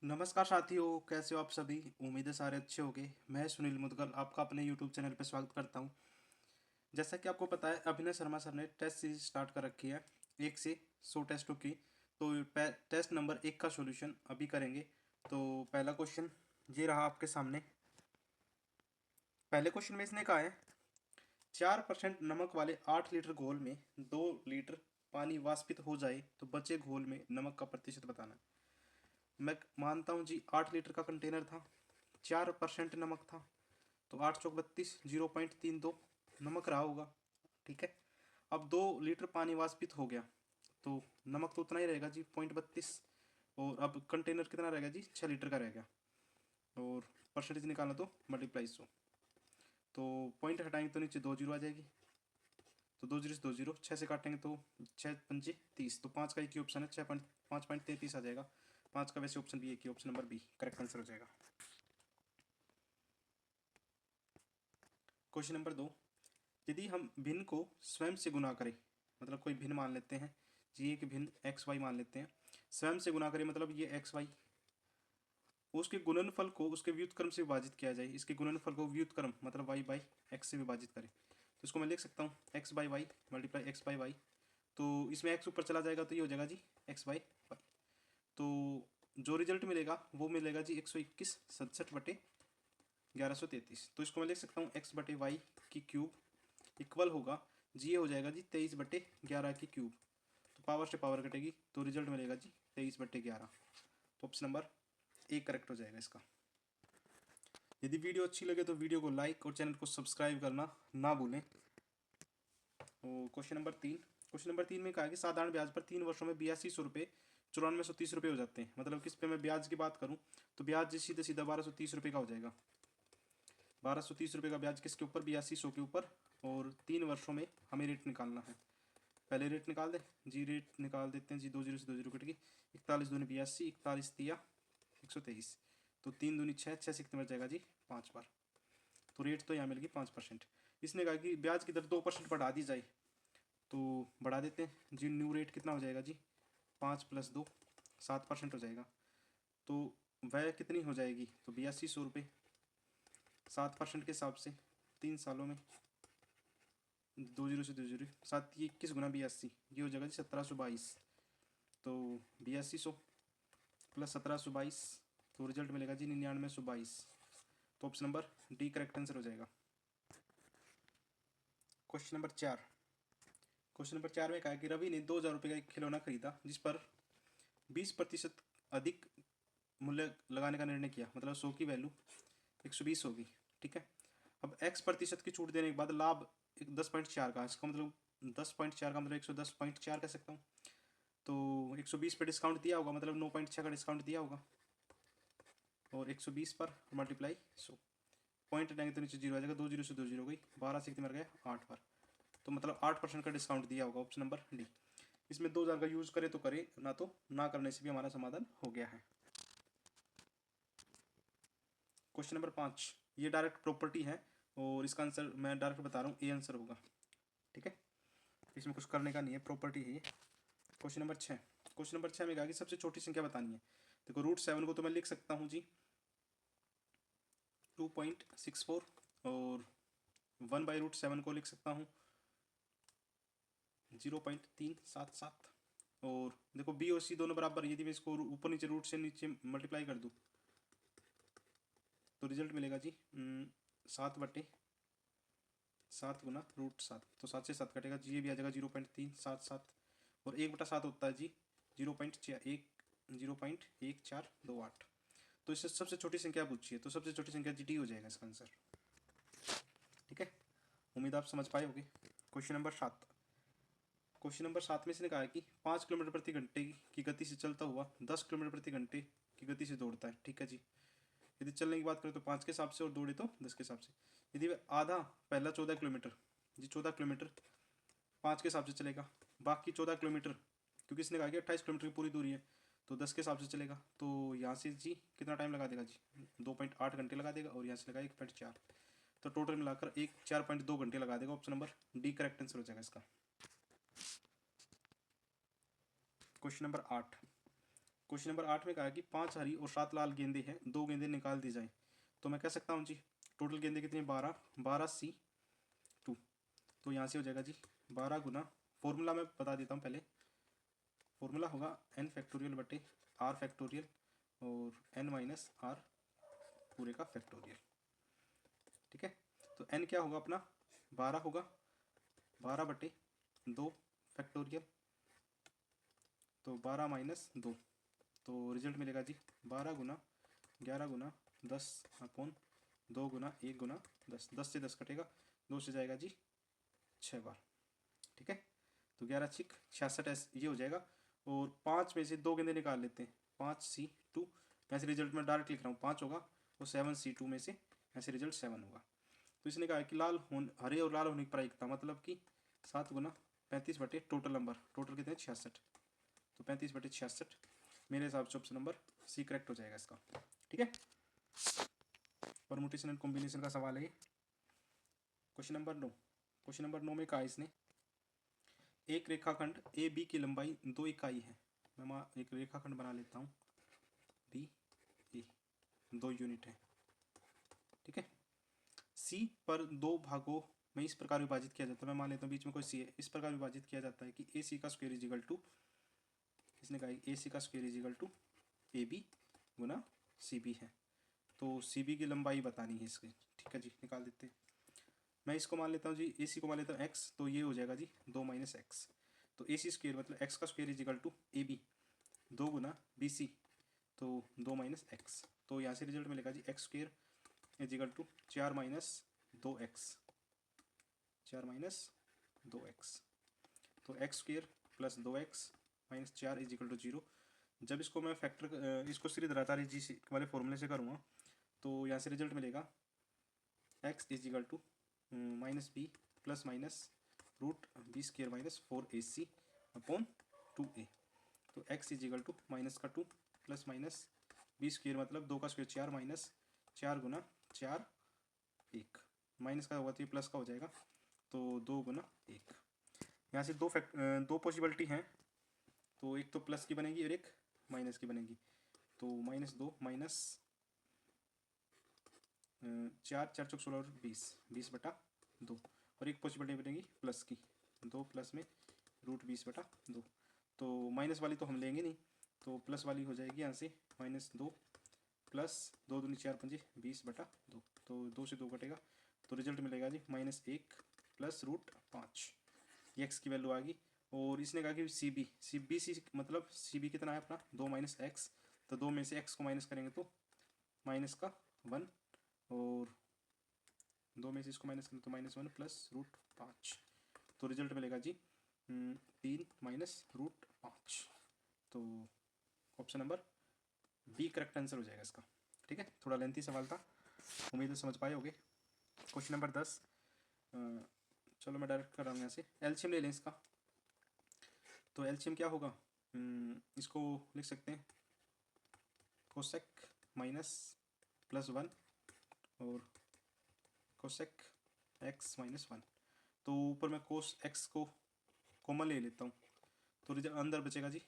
नमस्कार साथियों, कैसे हो आप सभी। उम्मीद है सारे अच्छे होंगे। मैं सुनील मुदगल आपका अपने यूट्यूब चैनल पर स्वागत करता हूं। जैसा कि आपको पता है, अभिनय शर्मा सर ने टेस्ट सीरीज स्टार्ट कर रखी है 1 से 100 टेस्टों की। तो टेस्ट नंबर 1 का सॉल्यूशन अभी करेंगे। तो पहला क्वेश्चन ये रहा आपके सामने। पहले क्वेश्चन में इसने कहा है 4% नमक वाले 8 लीटर घोल में 2 लीटर पानी वाष्पित हो जाए तो बचे घोल में नमक का प्रतिशत बताना है। मैं मानता हूँ जी 8 लीटर का कंटेनर था, 4% नमक था, तो 8 चौक 32, 0.32 नमक रहा होगा। ठीक है। अब 2 लीटर पानी वाष्पित हो गया तो नमक तो उतना ही रहेगा जी, 0.32। और अब कंटेनर कितना रहेगा जी, 6 लीटर का रहेगा। और परसेंटेज निकालना तो मल्टीप्लाई 100। तो पॉइंट हटाएंगे तो नीचे 2 जीरो आ जाएगी। तो 2 जीरो 6 से काटेंगे तो 6 पंजे 30। तो 5 का एक ही ऑप्शन है, 5.33 आ जाएगा। 5 का वैसे ऑप्शन बी, एक ही option number B correct answer हो जाएगा। Question number 2। यदि हम भिन्न को स्वयं से गुना करें, मतलब कोई भिन्न मान लेते हैं जी, एक भिन्न एक्स वाई मान लेते हैं, स्वयं से गुना करें मतलब ये एक्स वाई, उसके गुणनफल को उसके व्युत्क्रम से विभाजित किया जाए। इसके गुणनफल को व्युत्क्रम मतलब वाई बाई एक्स से विभाजित करें तो इसको मैं लिख सकता हूँ X by Y multiply X by Y. तो इसमें एक्स ऊपर चला जाएगा तो ये हो जाएगा जी एक्स बाई वाई। तो जो रिजल्ट मिलेगा वो मिलेगा जी 121 67/1133। तो इसको मैं लिख सकता हूँ एक्स बटे वाई की क्यूब इक्वल होगा जी, ये हो जाएगा जी 23/11 की क्यूब। तो पावर से पावर कटेगी तो रिजल्ट मिलेगा जी 23/11। तो ऑप्शन नंबर ए करेक्ट हो जाएगा इसका। यदि वीडियो अच्छी लगे तो वीडियो को लाइक और चैनल को सब्सक्राइब करना ना भूलें। Question number 3। क्वेश्चन नंबर 3 में कहा कि साधारण ब्याज पर 3 वर्षों में 8200 रुपये 9430 रुपये हो जाते हैं। मतलब किस पे मैं ब्याज की बात करूं तो ब्याज सीधे सीधा 1230 रुपये का हो जाएगा। 1230 रुपये का ब्याज किसके ऊपर, 8200 के ऊपर। और 3 वर्षों में हमें रेट निकालना है। पहले रेट निकाल दे जी, रेट निकाल देते हैं जी। 2 जीरो से 2 जीरो कटेगी, 41 दूनी 82, 41 तिया 123। तो 3 दूनी 6, 6 से कितने बच जाएगा जी 5 बार। तो रेट तो यहाँ मिल गई 5%। इसने कहा कि ब्याज की दर 2% बढ़ा दी जाए तो बढ़ा देते हैं जी। न्यू रेट कितना हो जाएगा जी, 5 + 2 7% हो जाएगा। तो वह कितनी हो जाएगी तो 8200 रुपये 7% के हिसाब से 3 सालों में। 2 जीरो से 2 जीरो 7 21 × 82 ये हो जाएगा जी 1722। तो 8200 प्लस 1722 तो रिजल्ट मिलेगा जी 9922। तो option number D correct answer हो जाएगा। Question number 4। क्वेश्चन नंबर 4 में कहा कि रवि ने 2000 रुपये का एक खिलौना खरीदा जिस पर 20% अधिक मूल्य लगाने का निर्णय किया। मतलब 100 की वैल्यू 120 होगी। ठीक है। अब x% की छूट देने के बाद लाभ 10.4 का, इसका मतलब 10.4 का मतलब 110.4 कह सकता हूँ। तो 120 पे डिस्काउंट दिया होगा, मतलब 9.6 का डिस्काउंट दिया होगा। और 120 पर मल्टीप्लाई 100, पॉइंट हटाएंगे तो नीचे जीरो आ जाएगा। 2 जीरो से 2 जीरो हो गई, 12 से कितने मर गए 8 बार। तो मतलब 8% का डिस्काउंट दिया होगा। Option number D. इसमें 2000 का यूज करे तो करे, ना तो ना करने से भी हमारा समाधान हो गया है। क्वेश्चन नंबर 5, ये डायरेक्ट प्रॉपर्टी है और इसका आंसर मैं डायरेक्ट बता रहा हूँ, ए आंसर होगा। ठीक है, इसमें कुछ करने का नहीं है, प्रॉपर्टी है ये। Question number 6। क्वेश्चन नंबर 6 में कहा कि सबसे छोटी संख्या बतानी है। देखो √7 को तो मैं लिख सकता हूँ जी 2.64 और 1/√7 को लिख सकता हूँ 0.377। और देखो बी और सी दोनों बराबर, यदि मैं इसको ऊपर नीचे रूट से नीचे मल्टीप्लाई कर दूँ तो रिजल्ट मिलेगा जी 7/7 तो 7 से 7 कटेगा जी, ये भी आ जाएगा 0.377। और 1/7 होता है जी 0.1428। तो इससे सबसे छोटी संख्या पूछिए तो सबसे छोटी संख्या जी डी हो जाएगा इसका आंसर। ठीक है, उम्मीद आप समझ पाए होंगे। Question number 7। क्वेश्चन नंबर 7 में इसने कहा है कि 5 किलोमीटर प्रति घंटे की गति से चलता हुआ 10 किलोमीटर प्रति घंटे की गति से दौड़ता है। ठीक है जी। यदि चलने की बात करें तो 5 के हिसाब से और दौड़े तो 10 के हिसाब से। यदि वह आधा, पहला 14 किलोमीटर जी, 14 किलोमीटर 5 के हिसाब से चलेगा, बाकी 14 किलोमीटर क्योंकि इसने कहा कि 28 किलोमीटर की पूरी दूरी है तो 10 के हिसाब से चलेगा। तो यहाँ से जी कितना टाइम लगा देगा जी 2.8 घंटे लगा देगा, और यहाँ से लगा 1.4। तो टोटल मिलाकर 4.2 घंटे लगा देगा। Option number D correct answer हो जाएगा इसका। Question number 8। क्वेश्चन नंबर 8 में कहा कि 5 हरी और 7 लाल गेंदे हैं, 2 गेंदे निकाल दी जाए। तो मैं कह सकता हूँ जी टोटल गेंदे कितनी है 12, 12C2। तो यहाँ से हो जाएगा जी 12 गुना, फॉर्मूला मैं बता देता हूँ पहले। फॉर्मूला होगा n फैक्टोरियल बटे r फैक्टोरियल और n माइनस r पूरे का फैक्टोरियल। ठीक है, तो n क्या होगा अपना 12 होगा, 12 बटे 2 फैक्टोरियल, तो 12 माइनस 2, तो रिजल्ट मिलेगा जी 12 गुना 11 गुना 10 अपॉन 2 गुना 1 गुना 10, 10 से 10 कटेगा, 2 से जाएगा जी 6 बार। ठीक है, तो 11 छिक 66 ये हो जाएगा। और 5 में से 2 गेंदे निकाल लेते हैं, 5C2, ऐसे रिजल्ट में डायरेक्ट लिख रहा हूँ 5 होगा, और 7C2 में से ऐसे रिजल्ट 7 होगा। तो इसने कहा कि हरे और लाल होने की प्रायिकता मतलब कि 7 गुना 35 बटे टोटल नंबर, टोटल कितने 66, तो 35 बटे 66, मेरे हिसाब से ऑप्शन नंबर सी करेक्ट हो जाएगा इसका। ठीक है, परमुटेशन एंड कॉम्बिनेशन का सवाल है। क्वेश्चन नंबर 9, क्वेश्चन नंबर 9 में कहा इसने एक रेखाखंड ए बी की लंबाई 2 इकाई है। मैं एक रेखाखंड बना लेता हूँ, बी ए 2 यूनिट है। ठीक है, सी पर 2 भागों में इस प्रकार विभाजित किया जाता है, मैं मान लेता हूँ बीच में कोई सी है, इस प्रकार विभाजित किया जाता है कि ए सी का स्क्वायर इज इक्वल टू, इसने कहा ए सी का square is equal to A B गुना सी बी है। तो सी बी की लंबाई बतानी है इसकी। ठीक है जी, निकाल देते हैं। मैं इसको मान लेता हूँ जी, ए सी को मान लेता हूँ एक्स, तो ये हो जाएगा जी 2 माइनस एक्स, तो ए सी स्क्वायर मतलब एक्स का square is equal to A B 2 गुना बी सी, तो 2 माइनस एक्स, तो यहाँ से रिजल्ट मिलेगा जी X square is equal to 4 minus 2x, 4 minus 2x, तो X square plus 2x minus 4 is equal to 0। जब इसको मैं फैक्टर इसको सीधे धरातारी जी वाले फॉर्मूले से करूँगा, तो यहाँ से रिजल्ट मिलेगा x is equal to minus B plus minus root B square minus 4ac upon 2a, तो x is equal to minus का 2 प्लस माइनस बी स्क्वायर मतलब 2 का स्क्वायर 4 माइनस 4 गुना 4 1, माइनस का होगा तो ये प्लस का हो जाएगा, तो 2 गुना 1। यहाँ से दो पॉसिबिलिटी हैं, तो एक तो प्लस की बनेगी और एक माइनस की बनेगी, तो -2 माइनस 4 4 चौक 16 और 20 बटा 2, और एक पॉसिबिलिटी बनेगी प्लस की, 2 प्लस में रूट 20/2, तो माइनस वाली तो हम लेंगे नहीं, तो प्लस वाली हो जाएगी यहाँ से -2 प्लस 2 दूनी 4 पंजे 20/2, तो 2 से 2 कटेगा, तो रिजल्ट मिलेगा जी -1 प्लस रूट 5, ये एक्स की वैल्यू आ गई। और इसने कहा कि सी बी सी मतलब सी बी कितना है अपना 2 माइनस एक्स, तो 2 में से एक्स को माइनस करेंगे तो माइनस का 1, और 2 में से इसको माइनस करें तो -1 प्लस रूट 5, तो रिजल्ट मिलेगा जी 3 माइनस रूट 5, तो option number B correct answer हो जाएगा इसका। ठीक है, थोड़ा लेंथी सवाल था, उम्मीद है समझ पाए होगे। क्वेश्चन नंबर 10, चलो मैं डायरेक्ट कर रहा हूँ यहाँ से, एलसीएम ले लें इसका। तो एलसीएम क्या होगा, इसको लिख सकते हैं कोसेक माइनस +1 और कोसेक एक्स -1, तो ऊपर मैं कोस एक्स को कॉमन ले लेता हूँ, तो रिजल्ट अंदर बचेगा जी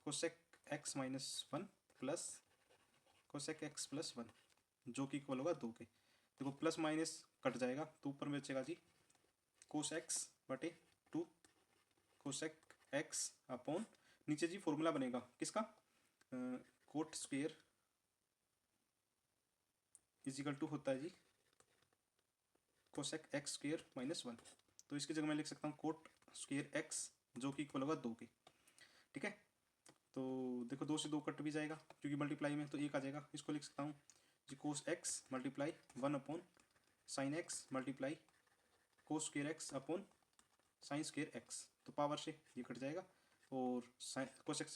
cosec X -1 plus cosec X +1, जो कि इक्वल होगा 2 के। देखो प्लस माइनस कट जाएगा, तो ऊपर में बचेगा जी कोस एक्स बटे 2 कोसेक एक्स अपॉन, नीचे जी फॉर्मूला बनेगा किसका, cot square is equal to होता है जी कोसेक एक्स स्क्वेयर -1, तो इसकी जगह मैं लिख सकता हूँ कोट स्क्वेयर एक्स जो कि इक्वल होगा 2 के। ठीक है, तो देखो 2 से 2 कट भी जाएगा क्योंकि मल्टीप्लाई में, तो 1 आ जाएगा, इसको लिख सकता हूँ जी cos X multiply 1 upon sine X multiply cos square X upon sine square X, तो पावर से ये कट जाएगा, और कोस एक्स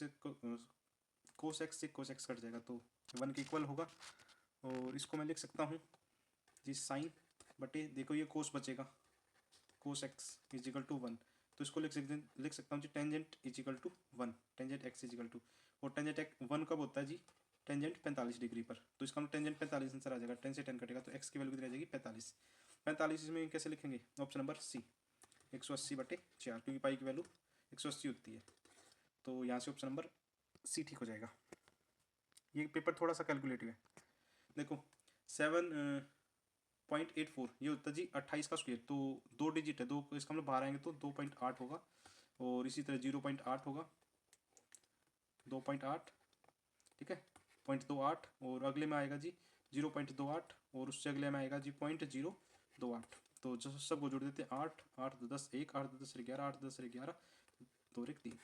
से कोस एक्स कट जाएगा, तो 1 के इक्वल होगा। और इसको मैं लिख सकता हूँ जी साइन बटे, देखो ये कोस बचेगा cos X is equal to 1, तो इसको लिख सकता हूँ जी tangent is equal to 1, tangent X is equal to, और टेंजेंट एक्स 1 कब होता है जी टेंजेंट 45 डिग्री पर, तो इसका टेंजेंट 45 आंसर आ जाएगा, 10 से 10 कटेगा, तो एक्स की वैल्यू कितनी आ जाएगी 45, 45 इसमें कैसे लिखेंगे, ऑप्शन नंबर सी 180/4, क्योंकि पाई की वैल्यू 180 होती है, तो यहाँ से ऑप्शन नंबर सी ठीक हो जाएगा। ये पेपर थोड़ा सा कैलकुलेटिव है। देखो 7.84 ये होता है जी 28 का स्क्वायर, तो 2 डिजिट है, 2 इसका मतलब बाहर आएंगे तो 2.8 होगा, और इसी तरह 0.8 होगा, 2.8, ठीक है, 0.28, और अगले में आएगा जी 0.28, और उससे अगले में आएगा जी 0.028। तो जो सबको जोड़ देते हैं 8 8 2 10 1, 8 2 10 11, 8 2 10 11, 2 1 3।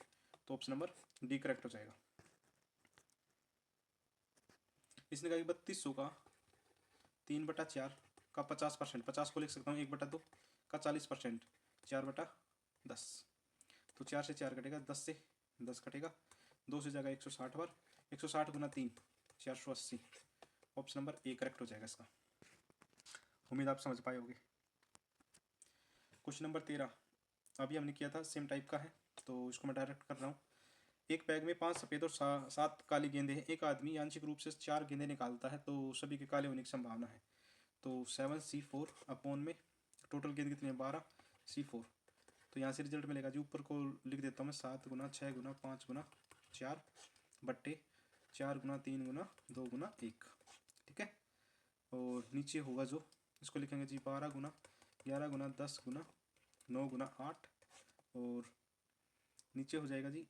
तो ऑप्शन नंबर डी करेक्ट हो जाएगा। इसने कहा कि 3200 का 3/4 का 50%, 50 को लिख सकता हूँ 1/2 का 40%, 4/10। तो 4 से 4 कटेगा, 10 से 10 कटेगा, 2 से जाएगा 160 बार, 160 गुना 3 480। ऑप्शन नंबर ए करेक्ट हो जाएगा इसका। उम्मीद आप समझ पाए होंगे। क्वेश्चन नंबर 13 अभी हमने किया था, सेम टाइप का है, तो इसको मैं डायरेक्ट कर रहा हूँ। एक बैग में 5 सफ़ेद और 7 काली गेंदें हैं। एक आदमी आंशिक रूप से 4 गेंदें निकालता है, तो सभी के काले होने की संभावना है। तो 7C4 अपॉन में टोटल गेंद कितनी है 12C4। तो यहाँ से रिजल्ट मिलेगा जी, ऊपर को लिख देता हूँ मैं 7 गुना 6 गुना 5 गुना 4 बट्टे 4 गुना 3 गुना 2 गुना 1, ठीक है। और नीचे होगा जो, इसको लिखेंगे जी 12 गुना 11 गुना 10 गुना 9 गुना 8, और नीचे हो जाएगा जी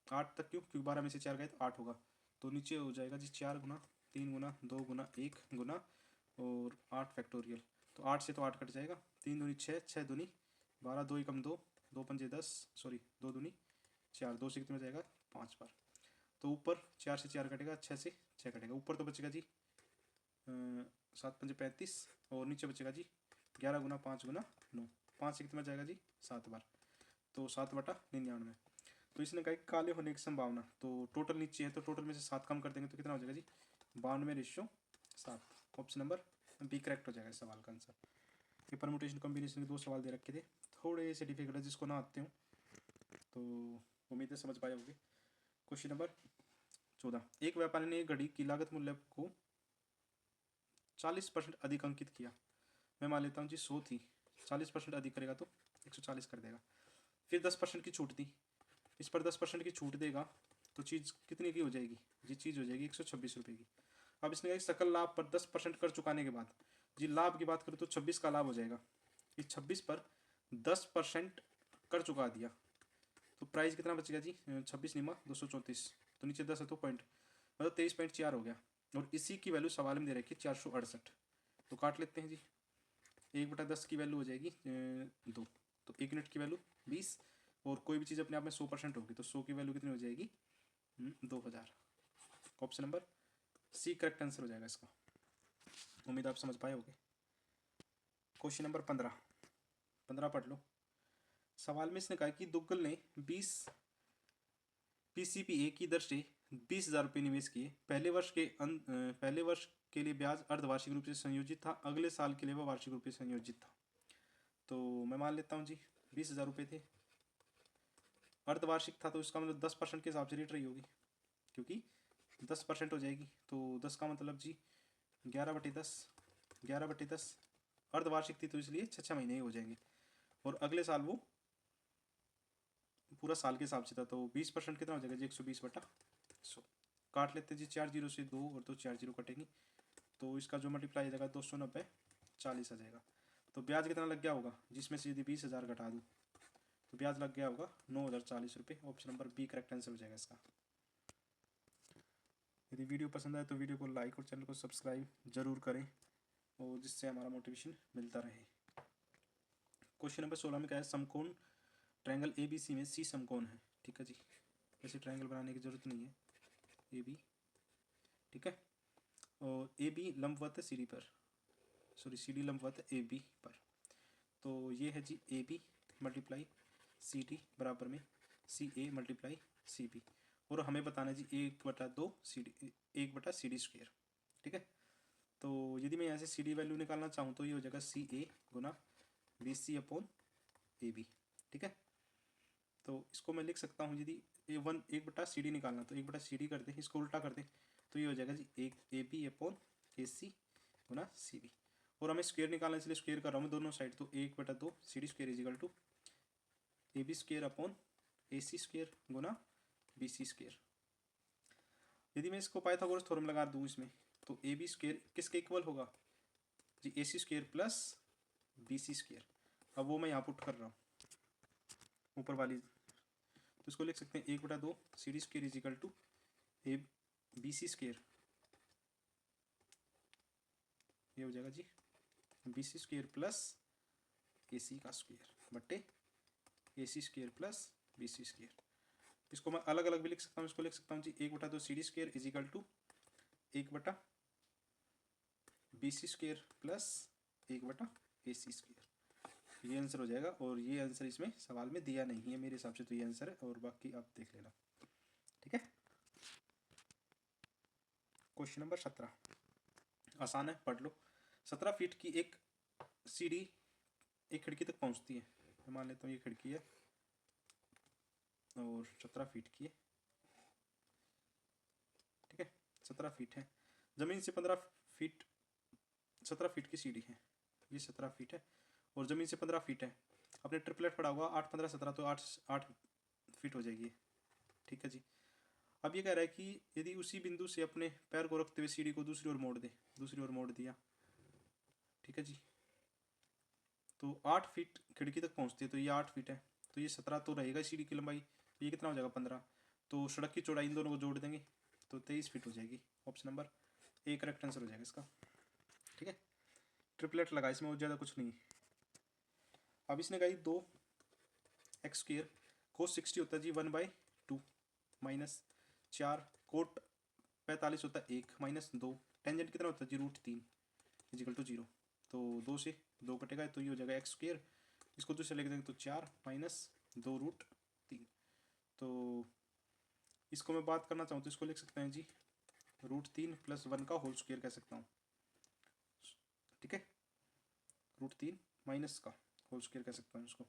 8 तक, क्योंकि 12 में से 4 गए तो 8 होगा। तो नीचे हो जाएगा जी 4 गुना 3 गुना 2 गुना 1 गुना और 8 फैक्टोरियल। तो 8 से तो 8 कट जाएगा, 3 दूनी 6, 6 दूनी 12, 2 एकम 2, 2 पंजे 10, सॉरी 2 दूनी 4, 2 से कितने में जाएगा 5 बार। तो ऊपर 4 से 4 कटेगा, 6 से 6 कटेगा, ऊपर तो बचेगा जी 7 पंजे 35, और नीचे बचेगा जी 11 गुना 5 गुना 9, 5 से कितना जाएगा जी 7 बार, तो 7/99। तो इसने कहा कि काले होने की संभावना, तो टोटल नीचे है तो टोटल में से 7 कम कर देंगे तो कितना हो जाएगा जी 92/7। ऑप्शन नंबर बी करेक्ट हो जाएगा इस सवाल का आंसर। ये परमुटेशन कॉम्बिनेशन के 2 सवाल दे रखे थे, थोड़े से डिफिकल्ट है, जिसको ना आते हो तो उम्मीद है समझ पाए होंगे। क्वेश्चन नंबर 14 एक व्यापारी ने एक घड़ी की लागत मूल्य को 40% अधिक अंकित किया। मैं मान लेता हूँ जी 100 थी, 40% अधिक करेगा तो 140 कर देगा। फिर 10% की छूट दी, इस पर 10% की छूट देगा तो चीज़ कितने की हो जाएगी जी, चीज़ हो जाएगी 126 रुपये की। अब इसने कहा सकल लाभ पर 10% कर चुकाने के बाद, जी लाभ की बात करूँ तो 26 का लाभ हो जाएगा। इस 26 पर 10% कर चुका दिया तो प्राइस कितना बचेगा जी 26 निमा 234, तो नीचे 10 है तो पॉइंट, मतलब 23.4 हो गया। और इसी की वैल्यू सवाल में दे रखी है 468, तो काट लेते हैं जी। 1/10 की वैल्यू हो जाएगी 2, तो 1 यूनिट की वैल्यू 20, और कोई भी चीज़ अपने आप में 100% होगी तो 100 की वैल्यू कितनी हो जाएगी 2000। Option number C correct answer हो जाएगा इसका। उम्मीद आप समझ पाए होंगे। क्वेश्चन नंबर 15 पढ़ लो। सवाल में इसने कहा कि दुग्गल ने 20 PCPA की दर से 20,000 रुपये निवेश किए। पहले वर्ष के लिए ब्याज अर्धवार्षिक रूप से संयोजित था, अगले साल के लिए वह वार्षिक रूप से संयोजित था। तो मैं मान लेता हूँ जी 20,000 रुपये थे, अर्धवार्षिक था, तो इसका मतलब 10% के हिसाब से रेट रही होगी, क्योंकि 10% हो जाएगी, तो 10 का मतलब जी 11/10, 11/10 अर्धवार्षिक थी तो इसलिए 6 महीने ही हो जाएंगे, और अगले साल वो पूरा साल के हिसाब से था, तो 20% कितना हो जाएगा जी 120/100। काट लेते जी 4 जीरो से 2 और 2 4 जीरो कटेंगी, तो इसका जो मल्टीप्लाई आ जाएगा 290 40 आ जाएगा। तो ब्याज कितना लग गया होगा, जिसमें से यदि 20,000 घटा दूँ तो ब्याज लग गया होगा 9,040 रुपये। Option number B correct answer हो जाएगा इसका। यदि वीडियो पसंद आए तो वीडियो को लाइक और चैनल को सब्सक्राइब जरूर करें, और जिससे हमारा मोटिवेशन मिलता रहे। क्वेश्चन नंबर 16 में क्या है, समकोण ट्रायंगल ABC में C समकोण है, ठीक है जी, ऐसे ट्रायंगल बनाने की जरूरत नहीं है, AB, ठीक है, और AB लंबवत है CD पर, सॉरी CD लंबवत है AB पर। तो ये है जी AB मल्टीप्लाई CD बराबर में CA मल्टीप्लाई CB, और हमें बताना है जी 1/2 CD 1/CD स्क्वायर, ठीक है। तो यदि मैं यहाँ से CD वैल्यू निकालना चाहूँ तो ये हो जाएगा CA गुना BC अपॉन AB, ठीक है। तो इसको मैं लिख सकता हूँ, यदि 1/CD निकालना तो 1/CD कर दें, इसको उल्टा कर दें तो ये हो जाएगा जी एक AB अपॉन AC गुना CB, और हमें स्क्वायर निकालना इसलिए स्क्वायर कर रहा हूँ मैं दोनों साइड, तो 1/2 CD square is equal to AB square upon AC square गुना BC स्क्वायर, यदि मैं इसको पाइथागोरस थ्योरम लगा दूँ इसमें, तो ए बी स्क्वायर किसके इक्वल होगा जी, A C square plus B C square. अब वो मैं यहाँ पुट कर रहा हूँ ऊपर वाली, तो इसको लिख सकते हैं 1/2 C D square is equal to A B C square, ये हो जाएगा जी B C square plus A C का स्क्वायर बटे A C square plus B C square. इसको मैं अलग अलग भी लिख सकता हूँ, इसको लिख सकता हूँ जी 1/2 C D square is equal to 1/2 B C square plus 1/2 A C square. ये आंसर हो जाएगा, और ये आंसर इसमें सवाल में दिया नहीं है मेरे हिसाब से, तो ये आंसर है, और बाकी आप देख लेना। ठीक है, क्वेश्चन नंबर 17 आसान है, पढ़ लो। 17 फीट की एक सीढ़ी एक खिड़की तक पहुंचती है। मैं मान लेता हूँ ये खिड़की है और 17 फीट की है। ठीक है, 17 फीट है, जमीन से 15 फीट, 17 फीट की सीढ़ी है, ये 17 फीट है और ज़मीन से 15 फीट है। आपने ट्रिपलेट पढ़ा होगा 8 15 17, तो 8 फीट हो जाएगी। ठीक है जी, अब ये कह रहा है कि यदि उसी बिंदु से अपने पैर को रखते हुए सीढ़ी को दूसरी ओर मोड़ दे, दूसरी ओर मोड़ दिया। ठीक है जी, तो 8 फीट खिड़की तक पहुंचती है, तो ये 8 फीट है, तो ये 17 तो रहेगा सीढ़ी की लंबाई, ये कितना हो जाएगा 15, तो सड़क की चौड़ाई इन दोनों को जोड़ देंगे तो 23 फीट हो जाएगी। Option number A correct answer हो जाएगा इसका। ठीक है, ट्रिपलेट लगा, इसमें और ज़्यादा कुछ नहीं। अब इसने कहा 2 एक्स स्क्र कोस 60 होता है जी 1/2 माइनस 4 कोट 45 होता है 1 माइनस 2, टेंजेंट कितना होता है जी √3 इजिकल टू 0, तो 2 से 2 कटेगा तो ये हो जाएगा एक्स स्क्र, इसको 2 से लेके देंगे तो 4 माइनस 2√3। तो इसको मैं बात करना चाहूँ तो इसको लिख सकते हैं जी √3 + 1 का होल स्क्वायर कह सकता हूँ। ठीक है, √3 माइनस का होल स्क्वायर कह सकता हूँ इसको।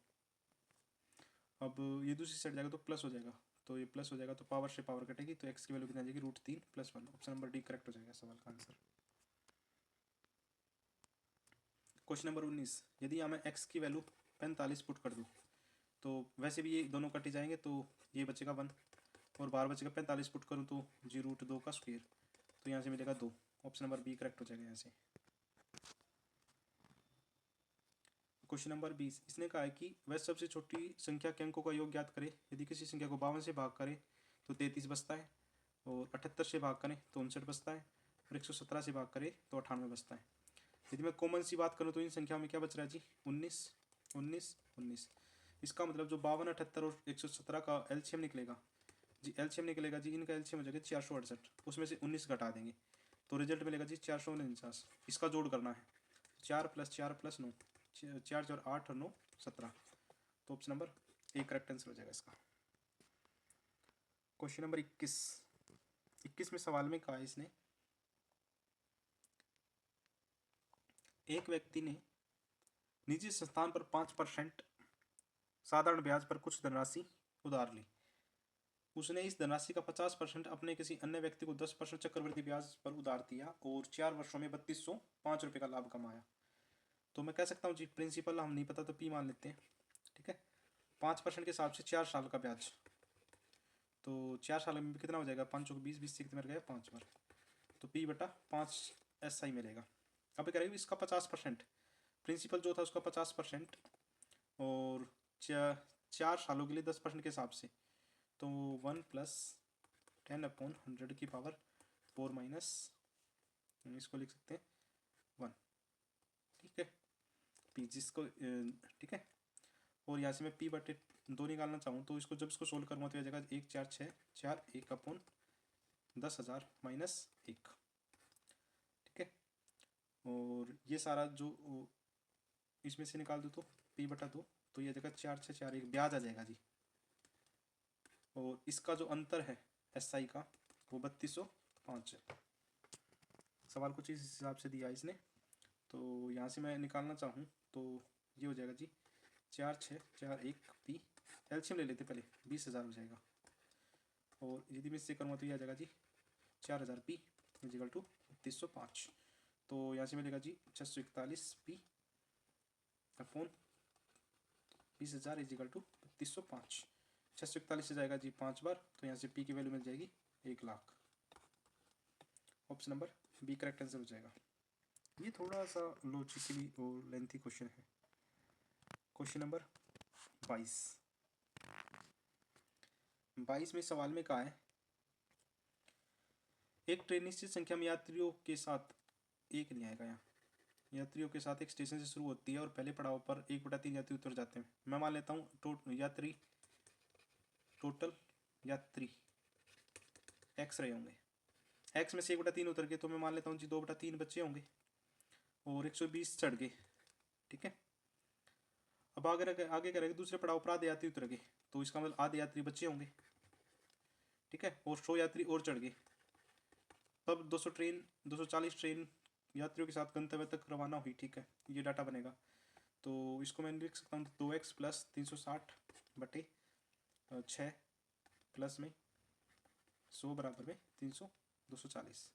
अब ये दूसरी साइड जाएगा तो प्लस हो जाएगा, तो ये प्लस हो जाएगा तो पावर से पावर कटेगी, तो एक्स की वैल्यू कितनी आ जाएगी √3 + 1। ऑप्शन नंबर डी करेक्ट हो जाएगा सवाल का आंसर। क्वेश्चन नंबर 19, यदि यहाँ मैं एक्स की वैल्यू 45 पुट कर दूँ, तो वैसे भी ये दोनों कटे जाएंगे, तो ये बचेगा 1 और बाहर बचेगा 45 पुट करूँ तो जी √2 का स्क्वायर, तो यहाँ से मिलेगा 2। ऑप्शन नंबर बी करेक्ट हो जाएगा यहाँ से। क्वेश्चन नंबर 20, इसने कहा है कि वह सबसे छोटी संख्या के अंकों का योग ज्ञात करे। यदि किसी संख्या को 52 से भाग करें तो 33 बचता है, और 78 से भाग करें तो 59 बचता है, और 117 से भाग करें तो 98 बचता है। यदि मैं कॉमन सी बात करूँ तो इन संख्याओं में क्या बच रहा है जी 19 19 19। इसका मतलब जो 52 78 और 117 का एलसीएम निकलेगा जी, एलसीएम निकलेगा जी, इनका एलसीएम हो जाएगा 468, उसमें से 19 घटा देंगे तो रिजल्ट मिलेगा जी 449। इसका जोड़ करना है, 4 + 4 + 9, 4 4 8 और 9 17, तो option number A correct answer हो जाएगा इसका। क्वेश्चन नंबर 21 में सवाल में कहा इसने, एक व्यक्ति ने निजी संस्थान पर 5% साधारण ब्याज पर कुछ धनराशि उधार ली। उसने इस धनराशि का 50% अपने किसी अन्य व्यक्ति को 10% चक्रवृद्धि ब्याज पर उधार दिया और 4 वर्षों में 3205 रुपये का लाभ कमाया। तो मैं कह सकता हूँ जी प्रिंसिपल हम नहीं पता तो पी मान लेते हैं। ठीक है, 5% के हिसाब से 4 साल का ब्याज, तो 4 साल में कितना हो जाएगा 5 चौक 20 20 से कितना गया 5 बार, तो P/5 SI मिलेगा। अब कह रहे हैं इसका 50%, प्रिंसिपल जो था उसका 50% और 4 सालों के लिए 10% के हिसाब से, तो 1 + 10/100 की पावर 4 माइनस, इसको लिख सकते हैं 1। ठीक है, पी जिसको ठीक है, और यहाँ से मैं P/2 निकालना चाहूँ तो इसको जब इसको सोल्व करूँगा तो यह जाएगा 1 4 6 4 1/10,000 माइनस 1। ठीक है, और ये सारा जो इसमें से निकाल दूँ तो P/2, तो यह जाएगा 4 6 4 1 ब्याज आ जाएगा जी, और इसका जो अंतर है SI का वो 3205 है। सवाल कुछ इस हिसाब से दिया इसने, तो यहाँ से मैं निकालना चाहूँ तो ये हो जाएगा जी 4 6 4 1 P, एलसीएम ले लेते पहले 20,000 हो जाएगा, और यदि मैं इससे करूँगा तो ये आ जाएगा जी 4000 P इजिकल टू 3205, तो यहाँ से मिलेगा जी 641 P अपॉन 20,000 इजिकल टू 3205। 641 से जाएगा जी 5 बार, तो यहाँ से P की वैल्यू मिल जाएगी 1 lakh. Option number B correct answer हो जाएगा। ये थोड़ा सा लॉजिकली और लेंथी क्वेश्चन है। क्वेश्चन नंबर 22 में सवाल में कहा है एक ट्रेन निश्चित संख्या में यात्रियों के साथ एक नहीं आएगा यहाँ, यात्रियों के साथ एक स्टेशन से शुरू होती है और पहले पड़ाव पर 1/3 यात्री उतर जाते हैं। मैं मान लेता हूँ टोटल यात्री एक्स रहे होंगे, एक्स में से 1/3 उतर गए तो मैं मान लेता हूँ जी 2/3 बच्चे होंगे और 120 चढ़ गए। ठीक है, अब आगे करेंगे दूसरे पड़ाव पर आधे यात्री उतर गए तो इसका मतलब आधे यात्री बच्चे होंगे। ठीक है, और 100 यात्री और चढ़ गए, तब 240 ट्रेन यात्रियों के साथ गंतव्य तक रवाना हुई। ठीक है, ये डाटा बनेगा। तो इसको मैं लिख सकता हूँ 2x प्लस 360/6 प्लस में 100 बराबर में 240।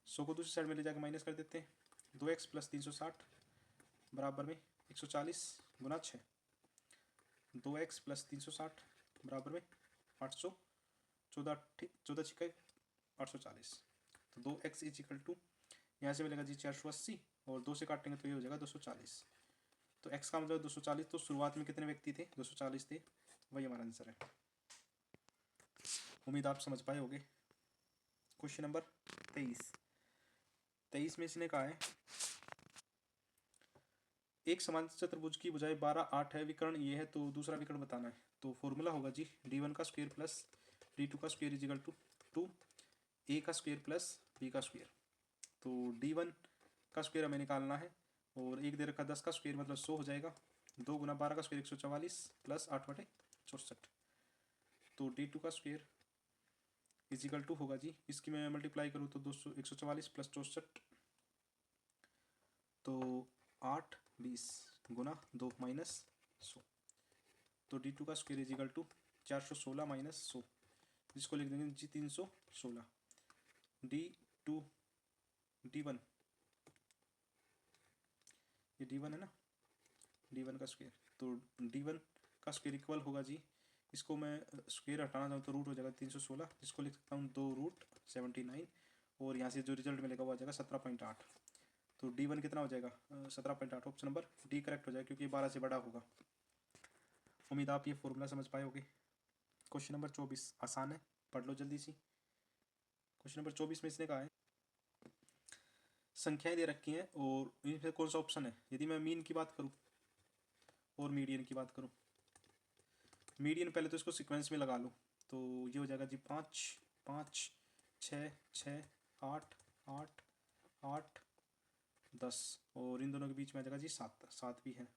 100 को दूसरी साइड में ले जाकर माइनस कर देते हैं। 2x प्लस 360 बराबर में 140 गुना 6, 2x प्लस 360 बराबर में 800, 14 छिक्का 840। तो 2x इज इक्वल टू यहाँ से मिलेगा जी 480 और 2 से काटेंगे तो ये हो जाएगा 240। तो x का मतलब 240, तो शुरुआत में कितने व्यक्ति थे? 240 थे, वही हमारा आंसर है। उम्मीद आप समझ पाए होंगे। क्वेश्चन नंबर 23 में इसने कहा है एक समांतर चतुर्भुज की भुजाएं 12, 8 है, विकर्ण ये है, तो दूसरा विकर्ण बताना है। तो फॉर्मूला होगा जी d1 का स्क्वायर प्लस d2 का square is equal to 2a का स्क्वायर प्लस b का स्क्वायर। तो d1 का स्क्वायर हमें निकालना है और एक दे रखा 10 का स्क्वायर मतलब 100 हो जाएगा। 2 गुना 12 का स्क्वायर 144 प्लस 8/64। तो d2 का स्क्वायर इज इक्वल टू होगा जी, इसकी मैं मल्टीप्लाई करूँ तो 144 प्लस 64, तो 8 20 गुना 2 माइनस 100। तो d2 का square is equal to 416 minus 100, जिसको लिख देंगे जी 316। d2 d1, ये d1 है ना, d1 का स्क्वायर, तो d1 का स्क्वायर इक्वल होगा जी, इसको मैं स्क्वायर हटाना चाहूँ तो रूट हो जाएगा 316, जिसको लिख सकता हूँ 2√79 और यहाँ से जो रिजल्ट मिलेगा वो आ जाएगा 17.8। तो d1 कितना हो जाएगा 17.8। ऑप्शन नंबर डी करेक्ट हो जाएगा क्योंकि 12 से बड़ा होगा। उम्मीद आप ये फॉर्मूला समझ पाए होगे। क्वेश्चन नंबर 24 आसान है, पढ़ लो जल्दी सी। क्वेश्चन नंबर 24 में इसने कहा है संख्याएं दे रखी हैं और इनमें कौन सा ऑप्शन है। यदि मैं मीन की बात करूं और मीडियन की बात करूं, मीडियन पहले तो इसको सीक्वेंस में लगा लो, तो ये हो जाएगा जी 5 5 6 6 8 8 8 10 और इन दोनों के बीच में आ जाएगा जी 7 7 भी है,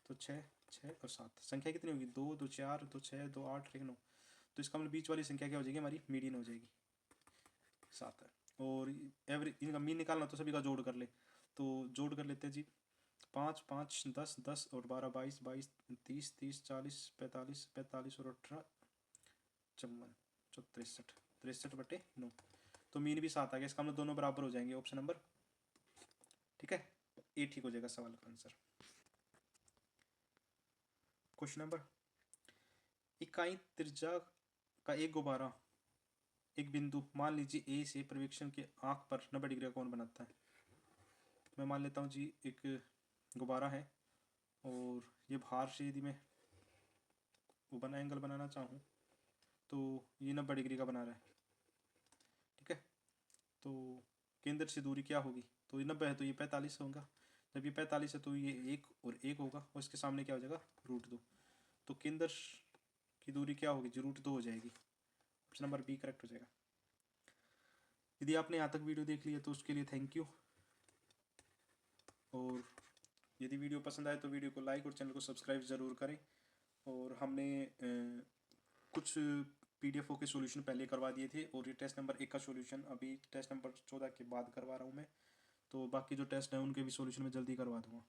तो 6 6 और 7 संख्या कितनी होगी 2 2 4 2 6 2 8 1 9। तो इसका मतलब बीच वाली संख्या क्या हो जाएगी हमारी मीडियन हो जाएगी 7 है। और एवरेज इनका मीन निकालना तो सभी का जोड़ कर ले, तो जोड़ कर लेते हैं जी 5 5 10 10 और 12 22 22 30 30 40 45 45 और 18 54 63/9। तो मीन भी 7 आ गया, इसका मतलब दोनों बराबर हो जाएंगे। ऑप्शन नंबर ठीक है ए ठीक हो जाएगा सवाल का आंसर। क्वेश्चन नंबर इकाई त्रिज्या का एक गुब्बारा एक बिंदु मान लीजिए ए से प्रवेक्षण के आंख पर 90 डिग्री का कोण बनाता है। मैं मान लेता हूँ जी एक गुब्बारा है और ये बाहर से यदि मैं एंगल बनाना चाहूँ तो ये 90 डिग्री का बना रहा है। ठीक है, तो केंद्र से दूरी क्या होगी, तो ये 90 है तो ये 45 होगा, जब ये 45 है तो ये 1 और 1 होगा और इसके सामने क्या हो जाएगा √2। तो केंद्र की दूरी क्या होगी जी √2 हो जाएगी। ऑप्शन नंबर बी करेक्ट हो जाएगा। यदि आपने यहाँ तक वीडियो देख लिया तो उसके लिए थैंक यू, और यदि वीडियो पसंद आए तो वीडियो को लाइक और चैनल को सब्सक्राइब ज़रूर करें। और हमने कुछ पीडीएफओ के सॉल्यूशन पहले करवा दिए थे और ये टेस्ट नंबर 1 का सॉल्यूशन अभी टेस्ट नंबर 14 के बाद करवा रहा हूँ मैं, तो बाकी जो टेस्ट है उनके भी सॉल्यूशन मैं जल्दी करवा दूँगा।